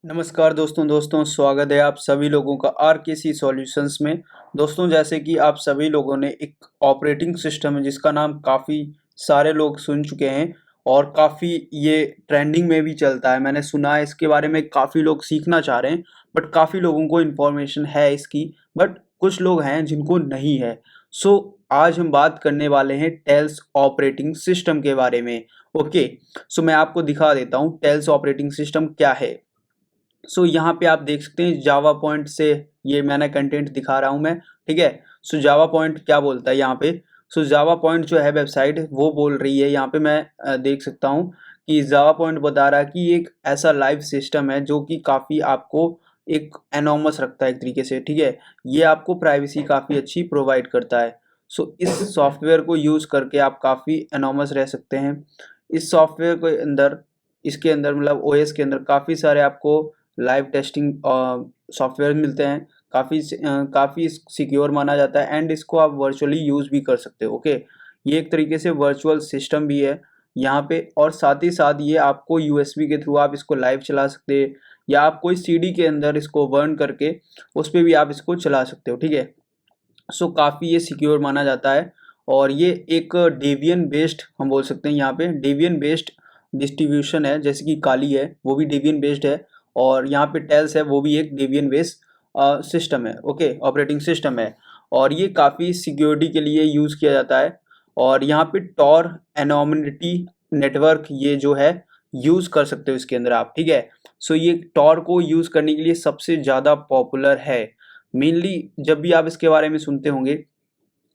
नमस्कार दोस्तों स्वागत है आप सभी लोगों का आरकेसी सॉल्यूशंस में। दोस्तों, जैसे कि आप सभी लोगों ने एक ऑपरेटिंग सिस्टम है जिसका नाम काफ़ी सारे लोग सुन चुके हैं और काफ़ी ये ट्रेंडिंग में भी चलता है। मैंने सुना है इसके बारे में, काफ़ी लोग सीखना चाह रहे हैं बट काफ़ी लोगों को इन्फॉर्मेशन है इसकी, बट कुछ लोग हैं जिनको नहीं है। सो आज हम बात करने वाले हैं टेल्स ऑपरेटिंग सिस्टम के बारे में। ओके, सो मैं आपको दिखा देता हूँ टेल्स ऑपरेटिंग सिस्टम क्या है। सो यहाँ पे आप देख सकते हैं जावा पॉइंट से ये मैंने कंटेंट दिखा रहा हूँ मैं। ठीक है। सो जावा पॉइंट क्या बोलता है यहाँ पे। सो जावा पॉइंट जो है वेबसाइट वो बोल रही है, यहाँ पे मैं देख सकता हूँ कि जावा पॉइंट बता रहा है कि एक ऐसा लाइव सिस्टम है जो कि काफ़ी आपको एक एनॉमस रखता है एक तरीके से। ठीक है। ये आपको प्राइवेसी काफ़ी अच्छी प्रोवाइड करता है। सो इस सॉफ्टवेयर को यूज़ करके आप काफ़ी एनॉमस रह सकते हैं। इस सॉफ्टवेयर के अंदर, इसके अंदर मतलब ओएस के अंदर काफ़ी सारे आपको लाइव टेस्टिंग सॉफ्टवेयर मिलते हैं। काफ़ी सिक्योर माना जाता है एंड इसको आप वर्चुअली यूज़ भी कर सकते हो। ओके, ये एक तरीके से वर्चुअल सिस्टम भी है यहाँ पे, और साथ ही साथ ये आपको यूएसबी के थ्रू आप इसको लाइव चला सकते हैं, या आप कोई सीडी के अंदर इसको बर्न करके उस पर भी आप इसको चला सकते हो। ठीक है। सो काफ़ी ये सिक्योर माना जाता है, और ये एक डेबियन बेस्ड हम बोल सकते हैं, यहाँ पे डेबियन बेस्ड डिस्ट्रीब्यूशन है। जैसे कि काली है वो भी डेबियन बेस्ड है, और यहाँ पे टेल्स है वो भी एक डेबियन बेस्ड सिस्टम है। ओके, ऑपरेटिंग सिस्टम है, और ये काफ़ी सिक्योरिटी के लिए यूज़ किया जाता है। और यहाँ पे टॉर एनोमिनिटी नेटवर्क ये जो है यूज़ कर सकते हो इसके अंदर आप। ठीक है। सो ये टॉर को यूज़ करने के लिए सबसे ज़्यादा पॉपुलर है। मेनली जब भी आप इसके बारे में सुनते होंगे,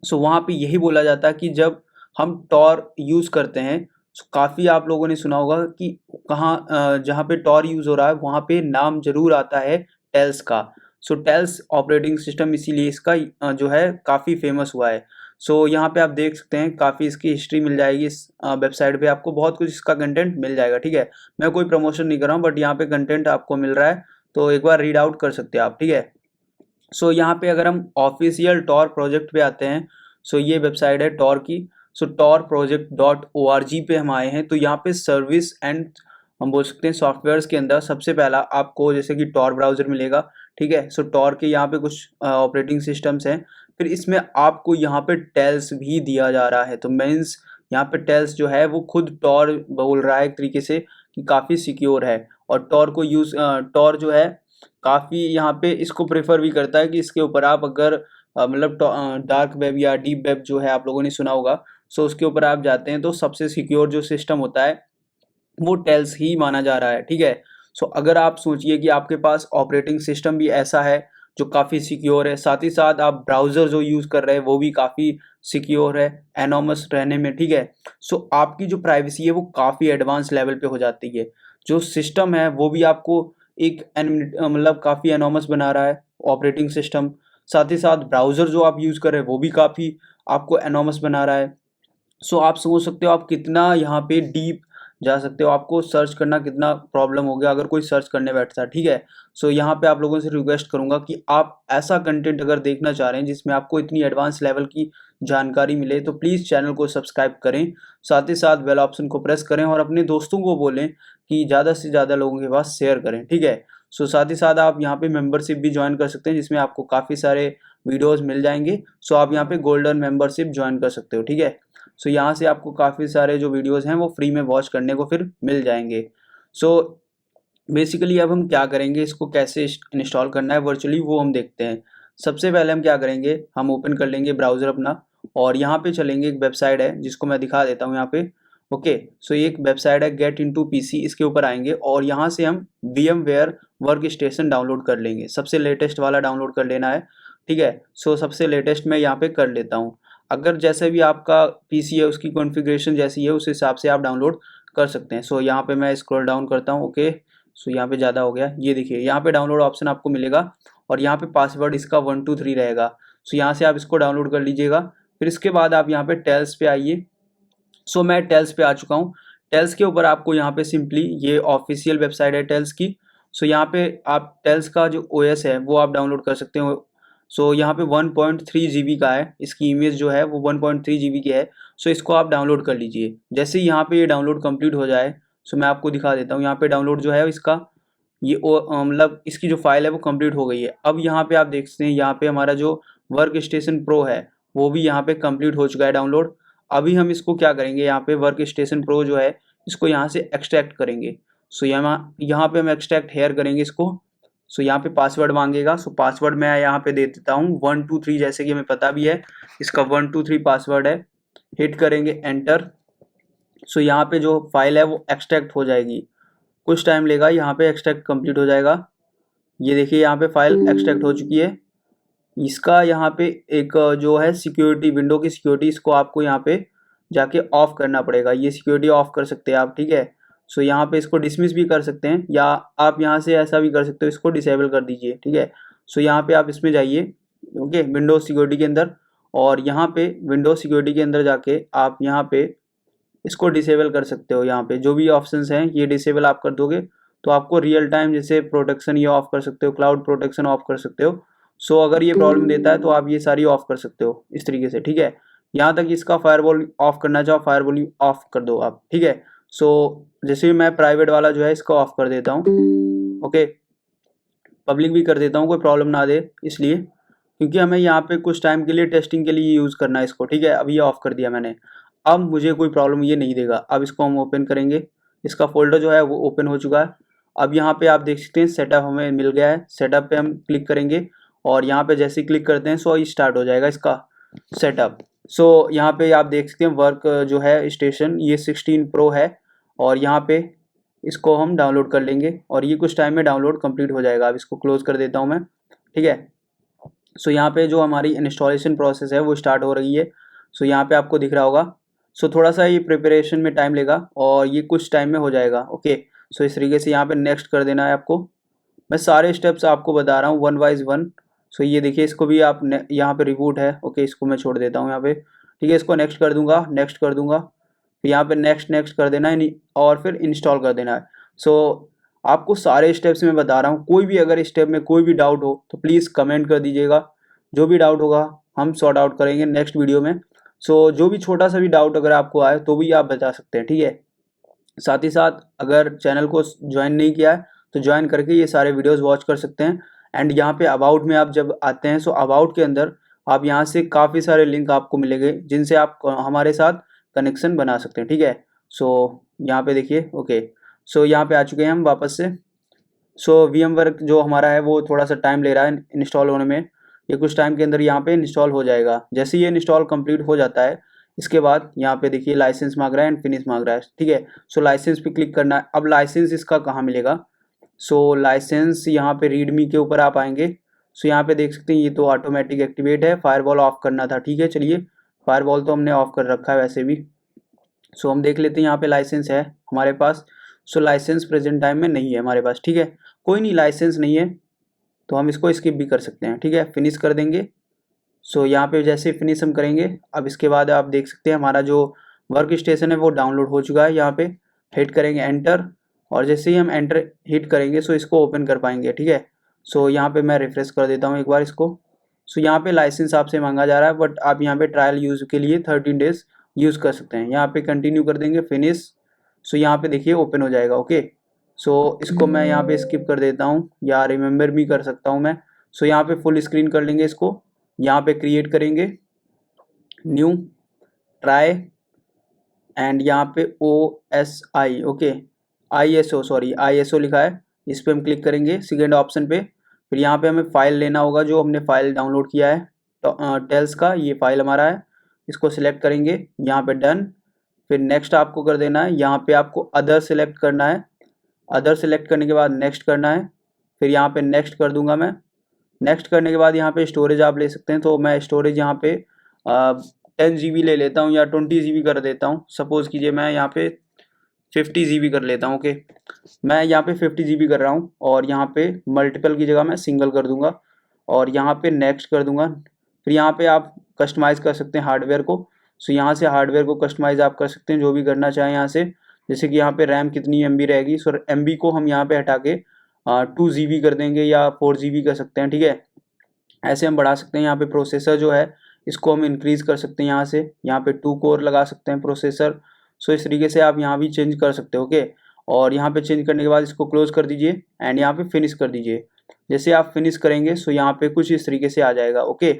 सो वहाँ पे यही बोला जाता है कि जब हम टॉर यूज़ करते हैं, सो काफ़ी आप लोगों ने सुना होगा कि कहाँ जहाँ पे टॉर यूज़ हो रहा है वहाँ पे नाम ज़रूर आता है टेल्स का। सो टेल्स ऑपरेटिंग सिस्टम इसीलिए इसका जो है काफ़ी फेमस हुआ है। सो यहाँ पे आप देख सकते हैं काफ़ी इसकी हिस्ट्री मिल जाएगी। इस वेबसाइट पे आपको बहुत कुछ इसका कंटेंट मिल जाएगा। ठीक है। मैं कोई प्रमोशन नहीं कर रहा हूँ बट यहाँ पे कंटेंट आपको मिल रहा है, तो एक बार रीड आउट कर सकते हैं आप। ठीक है। सो यहाँ पे अगर हम ऑफिशियल टॉर प्रोजेक्ट पे आते हैं, सो ये वेबसाइट है टॉर की। So Tor project dot O R G पे हम आए हैं, तो यहाँ पे सर्विस एंड हम बोल सकते हैं सॉफ्टवेयर्स के अंदर सबसे पहला आपको जैसे कि टॉर ब्राउज़र मिलेगा। ठीक है। सो टॉर के यहाँ पे कुछ ऑपरेटिंग सिस्टम्स हैं, फिर इसमें आपको यहाँ पे टेल्स भी दिया जा रहा है। तो मीन्स यहाँ पे टेल्स जो है वो खुद टॉर बोल रहा है एक तरीके से कि काफ़ी सिक्योर है, और टॉर को यूज़ टॉर जो है काफ़ी यहाँ पे इसको प्रेफर भी करता है कि इसके ऊपर आप अगर मतलब डार्क वेब या डीप वेब जो है आप लोगों ने सुना होगा, सो उसके ऊपर आप जाते हैं तो सबसे सिक्योर जो सिस्टम होता है वो टेल्स ही माना जा रहा है। ठीक है। सो अगर आप सोचिए कि आपके पास ऑपरेटिंग सिस्टम भी ऐसा है जो काफ़ी सिक्योर है, साथ ही साथ आप ब्राउज़र जो यूज़ कर रहे हैं वो भी काफ़ी सिक्योर है एनोमस रहने में। ठीक है। सो आपकी जो प्राइवेसी है वो काफ़ी एडवांस लेवल पे हो जाती है। जो सिस्टम है वो भी आपको एक मतलब काफ़ी एनोमस बना रहा है ऑपरेटिंग सिस्टम। साथ ही साथ ब्राउज़र जो आप यूज़ कर रहे हैं वो भी काफ़ी आपको एनोमस बना रहा है। सो आप सोच सकते हो आप कितना यहाँ पे डीप जा सकते हो, आपको सर्च करना कितना प्रॉब्लम हो गया अगर कोई सर्च करने बैठता है। ठीक है। सो यहाँ पे आप लोगों से रिक्वेस्ट करूँगा कि आप ऐसा कंटेंट अगर देखना चाह रहे हैं जिसमें आपको इतनी एडवांस लेवल की जानकारी मिले, तो प्लीज़ चैनल को सब्सक्राइब करें, साथ ही साथ बेल ऑप्शन को प्रेस करें और अपने दोस्तों को बोलें कि ज़्यादा से ज़्यादा लोगों के पास शेयर करें। ठीक है। सो साथ ही साथ आप यहाँ पे मेंबरशिप भी ज्वाइन कर सकते हैं जिसमें आपको काफ़ी सारे वीडियोस मिल जाएंगे। सो आप यहाँ पे गोल्डन मेंबरशिप ज्वाइन कर सकते हो। ठीक है। सो यहाँ से आपको काफ़ी सारे जो वीडियोस हैं वो फ्री में वॉच करने को फिर मिल जाएंगे। सो बेसिकली अब हम क्या करेंगे, इसको कैसे इंस्टॉल करना है वर्चुअली वो हम देखते हैं। सबसे पहले हम क्या करेंगे, हम ओपन कर लेंगे ब्राउज़र अपना, और यहाँ पे चलेंगे, एक वेबसाइट है जिसको मैं दिखा देता हूँ यहाँ पे। ओके, सो ये एक वेबसाइट है गेट इनटू पीसी, इसके ऊपर आएंगे और यहाँ से हम VMware वर्क स्टेशन डाउनलोड कर लेंगे। सबसे लेटेस्ट वाला डाउनलोड कर लेना है। ठीक है। सो सबसे लेटेस्ट मैं यहाँ पे कर लेता हूँ। अगर जैसे भी आपका पीसी है उसकी कॉन्फ़िगरेशन जैसी है उस हिसाब से आप डाउनलोड कर सकते हैं। सो यहाँ पे मैं स्क्रॉल डाउन करता हूँ। ओके, सो यहाँ पे ज़्यादा हो गया, ये देखिए यहाँ पे डाउनलोड ऑप्शन आपको मिलेगा, और यहाँ पे पासवर्ड इसका 123 रहेगा। सो यहाँ से आप इसको डाउनलोड कर लीजिएगा। फिर इसके बाद आप यहाँ पे टेल्स पे आइए। सो मैं टेल्स पे आ चुका हूँ। टेल्स के ऊपर आपको यहाँ पे सिंपली, ये ऑफिशियल वेबसाइट है टेल्स की। सो यहाँ पे आप टेल्स का जो ओएस है वो आप डाउनलोड कर सकते हो। सो यहाँ पे 1.3 GB का है, इसकी इमेज जो है वो 1.3 GB की है। सो इसको आप डाउनलोड कर लीजिए। जैसे ही यहाँ पे ये डाउनलोड कंप्लीट हो जाए, सो मैं आपको दिखा देता हूँ यहाँ पे डाउनलोड जो है इसका, ये मतलब इसकी जो फाइल है वो कंप्लीट हो गई है। अब यहाँ पे आप देख सकते हैं, यहाँ पे हमारा जो वर्क स्टेशन प्रो है वो भी यहाँ पे कंप्लीट हो चुका है डाउनलोड। अभी हम इसको क्या करेंगे, यहाँ पे वर्क स्टेशन प्रो जो है इसको यहाँ से एक्सट्रैक्ट करेंगे। सो यहाँ पे हम एक्सट्रैक्ट हेयर करेंगे इसको। सो यहाँ पे पासवर्ड मांगेगा। सो पासवर्ड मैं यहाँ पे दे देता हूँ 123, जैसे कि हमें पता भी है इसका 123 पासवर्ड है। हिट करेंगे एंटर। सो यहाँ पे जो फाइल है वो एक्सट्रैक्ट हो जाएगी, कुछ टाइम लेगा, यहाँ पे एक्सट्रैक्ट कंप्लीट हो जाएगा। ये देखिए यहाँ पे फाइल एक्सट्रैक्ट हो चुकी है। इसका यहाँ पे एक जो है सिक्योरिटी, विंडो की सिक्योरिटी, इसको आपको यहाँ पे जाके ऑफ करना पड़ेगा। ये सिक्योरिटी ऑफ कर सकते हैं आप, ठीक है। सो यहाँ पे इसको डिसमिस भी कर सकते हैं, या आप यहाँ से ऐसा भी कर सकते हो, इसको डिसेबल कर दीजिए, ठीक है। सो यहाँ पे आप इसमें जाइए, ओके, विंडो सिक्योरिटी के अंदर, और यहाँ पे विंडो सिक्योरिटी के अंदर जाके आप यहाँ पे इसको डिसेबल कर सकते हो। यहाँ पे जो भी ऑप्शंस हैं ये डिसेबल आप कर दोगे तो आपको रियल टाइम जैसे प्रोटेक्शन ये ऑफ कर सकते हो, क्लाउड प्रोटेक्शन ऑफ कर सकते हो। सो अगर ये प्रॉब्लम देता है तो आप ये सारी ऑफ कर सकते हो इस तरीके से, ठीक है। यहाँ तक इसका फायरवॉल ऑफ करना चाहो, फायरवॉल ऑफ कर दो आप, ठीक है। सो जैसे मैं प्राइवेट वाला जो है इसको ऑफ कर देता हूँ, ओके, पब्लिक भी कर देता हूँ, कोई प्रॉब्लम ना दे, इसलिए क्योंकि हमें यहाँ पे कुछ टाइम के लिए टेस्टिंग के लिए यूज़ करना है इसको, ठीक है। अभी ये ऑफ कर दिया मैंने, अब मुझे कोई प्रॉब्लम ये नहीं देगा। अब इसको हम ओपन करेंगे, इसका फोल्डर जो है वो ओपन हो चुका है। अब यहाँ पे आप देख सकते हैं सेटअप हमें मिल गया है। सेटअप पे हम क्लिक करेंगे और यहाँ पे जैसे ही क्लिक करते हैं सो स्टार्ट हो जाएगा इसका सेटअप। सो यहाँ पे आप देख सकते हैं वर्क जो है स्टेशन ये 16 प्रो है, और यहाँ पे इसको हम डाउनलोड कर लेंगे और ये कुछ टाइम में डाउनलोड कंप्लीट हो जाएगा। अब इसको क्लोज कर देता हूँ मैं, ठीक है। सो यहाँ पे जो हमारी इंस्टॉलेशन प्रोसेस है वो स्टार्ट हो रही है। सो यहाँ पे आपको दिख रहा होगा। सो थोड़ा सा ये प्रिपरेशन में टाइम लेगा और ये कुछ टाइम में हो जाएगा, ओके। सो इस तरीके से यहाँ पे नेक्स्ट कर देना है आपको। मैं सारे स्टेप्स आपको बता रहा हूँ वन वाइज वन। सो ये देखिए इसको भी आप यहाँ पे रिबूट है, ओके, इसको मैं छोड़ देता हूँ यहाँ पे, ठीक है। इसको नेक्स्ट कर दूंगा, नेक्स्ट कर दूंगा, फिर यहाँ पे नेक्स्ट नेक्स्ट कर देना है और फिर इंस्टॉल कर देना है। सो आपको सारे स्टेप्स मैं बता रहा हूँ, कोई भी अगर स्टेप में कोई भी डाउट हो तो प्लीज़ कमेंट कर दीजिएगा। जो भी डाउट होगा हम सॉर्ट आउट करेंगे नेक्स्ट वीडियो में। सो जो भी छोटा सा भी डाउट अगर आपको आए तो भी आप बता सकते हैं, ठीक है। साथ ही साथ अगर चैनल को ज्वाइन नहीं किया है तो ज्वाइन करके ये सारे वीडियोस वॉच कर सकते हैं। एंड यहाँ पे अबाउट में आप जब आते हैं सो अबाउट के अंदर आप यहाँ से काफ़ी सारे लिंक आपको मिलेंगे जिनसे आप हमारे साथ कनेक्शन बना सकते हैं, ठीक है। सो यहाँ पे देखिए, ओके, सो यहाँ पे आ चुके हैं हम वापस से। सो VMwork जो हमारा है वो थोड़ा सा टाइम ले रहा है इंस्टॉल होने में। ये कुछ टाइम के अंदर यहाँ पे इंस्टॉल हो जाएगा। जैसे ये इंस्टॉल कंप्लीट हो जाता है इसके बाद यहाँ पे देखिए लाइसेंस मांग रहा है एंड फिनिश मांग रहा है, ठीक है। सो लाइसेंस पे क्लिक करना है। अब लाइसेंस इसका कहाँ मिलेगा? सो लाइसेंस यहाँ पे रीडमी के ऊपर आप आएंगे। सो यहाँ पे देख सकते हैं ये तो ऑटोमेटिक एक्टिवेट है, फायरवॉल ऑफ करना था, ठीक है। चलिए फायरवॉल तो हमने ऑफ कर रखा है वैसे भी। सो हम देख लेते हैं यहाँ पे लाइसेंस है हमारे पास। सो लाइसेंस प्रेजेंट टाइम में नहीं है हमारे पास, ठीक है। कोई नहीं, लाइसेंस नहीं है तो हम इसको स्किप भी कर सकते हैं, ठीक है। फिनिश कर देंगे। सो यहाँ पे जैसे फिनिश हम करेंगे अब इसके बाद आप देख सकते हैं हमारा जो वर्क स्टेशन है वो डाउनलोड हो चुका है। यहाँ पे हिट करेंगे एंटर, और जैसे ही हम एंटर हिट करेंगे सो इसको ओपन कर पाएंगे, ठीक है। सो यहाँ पे मैं रिफ्रेश कर देता हूँ एक बार इसको। सो यहाँ पे लाइसेंस आपसे मांगा जा रहा है, बट आप यहाँ पे ट्रायल यूज़ के लिए 13 डेज यूज़ कर सकते हैं। यहाँ पे कंटिन्यू कर देंगे, फिनिश। सो यहाँ पे देखिए ओपन हो जाएगा, ओके। सो इसको मैं यहाँ पे स्किप कर देता हूँ या रिमेंबर भी कर सकता हूँ मैं। सो यहाँ पे फुल स्क्रीन कर लेंगे इसको, यहाँ पे क्रिएट करेंगे न्यू ट्राई एंड यहाँ पे OSI, okay, ISO, sorry ISO लिखा है, इस पर हम क्लिक करेंगे सेकेंड ऑप्शन पे। फिर यहाँ पे हमें फ़ाइल लेना होगा जो हमने फ़ाइल डाउनलोड किया है टेल्स का, ये फाइल हमारा है। इसको सिलेक्ट करेंगे, यहाँ पे डन, फिर नेक्स्ट आपको कर देना है। यहाँ पे आपको अदर सेलेक्ट करना है, अदर सेलेक्ट करने के बाद नेक्स्ट करना है। फिर यहाँ पे नेक्स्ट कर दूंगा मैं। नेक्स्ट करने के बाद यहाँ पे स्टोरेज आप ले सकते हैं, तो मैं स्टोरेज यहाँ पे 10 GB ले लेता हूँ या 20 GB कर देता हूँ। सपोज़ कीजिए मैं यहाँ पे 50 GB कर लेता हूँ, ओके। मैं यहाँ पे 50 GB कर रहा हूँ और यहाँ पे मल्टीपल की जगह मैं सिंगल कर दूंगा और यहाँ पे नेक्स्ट कर दूंगा। फिर यहाँ पे आप कस्टमाइज़ कर सकते हैं हार्डवेयर को। सो यहाँ से हार्डवेयर को कस्टमाइज़ आप कर सकते हैं जो भी करना चाहें यहाँ से। जैसे कि यहाँ पे रैम कितनी MB रहेगी, सो MB को हम यहाँ पे हटा के 2 GB कर देंगे या 4 GB कर सकते हैं, ठीक है। ऐसे हम बढ़ा सकते हैं। यहाँ पे प्रोसेसर जो है इसको हम इंक्रीज़ कर सकते हैं यहाँ पे 2 कोर लगा सकते हैं प्रोसेसर। सो इस तरीके से आप यहाँ भी चेंज कर सकते हो, ओके। और यहाँ पे चेंज करने के बाद इसको क्लोज कर दीजिए एंड यहाँ पे फिनिश कर दीजिए। जैसे आप फिनिश करेंगे सो यहाँ पे कुछ इस तरीके से आ जाएगा। ओके,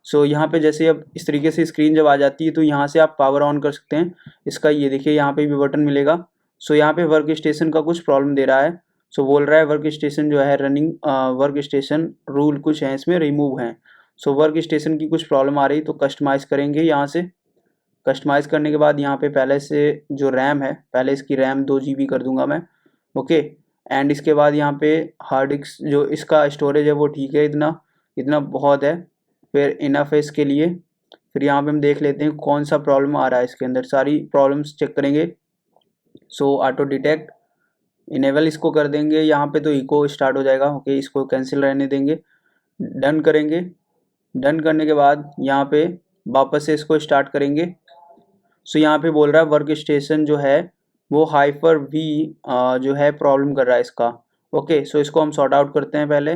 सो यहाँ पे जैसे अब इस तरीके से स्क्रीन जब आ जाती है तो यहाँ से आप पावर ऑन कर सकते हैं इसका। ये देखिए यहाँ पे भी बटन मिलेगा। सो यहाँ पे वर्क स्टेशन का कुछ प्रॉब्लम दे रहा है। सो बोल रहा है वर्क स्टेशन जो है रनिंग वर्क स्टेशन रूल कुछ है इसमें रिमूव है। सो वर्क स्टेशन की कुछ प्रॉब्लम आ रही तो कस्टमाइज़ करेंगे यहाँ से। कस्टमाइज़ करने के बाद यहाँ पे पहले से जो रैम है, पहले इसकी रैम 2 GB कर दूंगा मैं। ओके, एंड इसके बाद यहाँ पे हार्ड डिस्क जो इसका स्टोरेज है वो ठीक है, इतना इतना बहुत है, फिर इनफ है इसके लिए। फिर यहाँ पे हम देख लेते हैं कौन सा प्रॉब्लम आ रहा है इसके अंदर, सारी प्रॉब्लम्स चेक करेंगे। सो ऑटो डिटेक्ट इनेबल इसको कर देंगे यहाँ पे तो इको स्टार्ट हो जाएगा। ओके, इसको कैंसिल रहने देंगे, डन करेंगे। डन करने के बाद यहाँ पे वापस से इसको स्टार्ट करेंगे। सो यहाँ पे बोल रहा है वर्क स्टेशन जो है वो हाइपर वी जो है प्रॉब्लम कर रहा है इसका। ओके, सो इसको हम सॉर्ट आउट करते हैं पहले।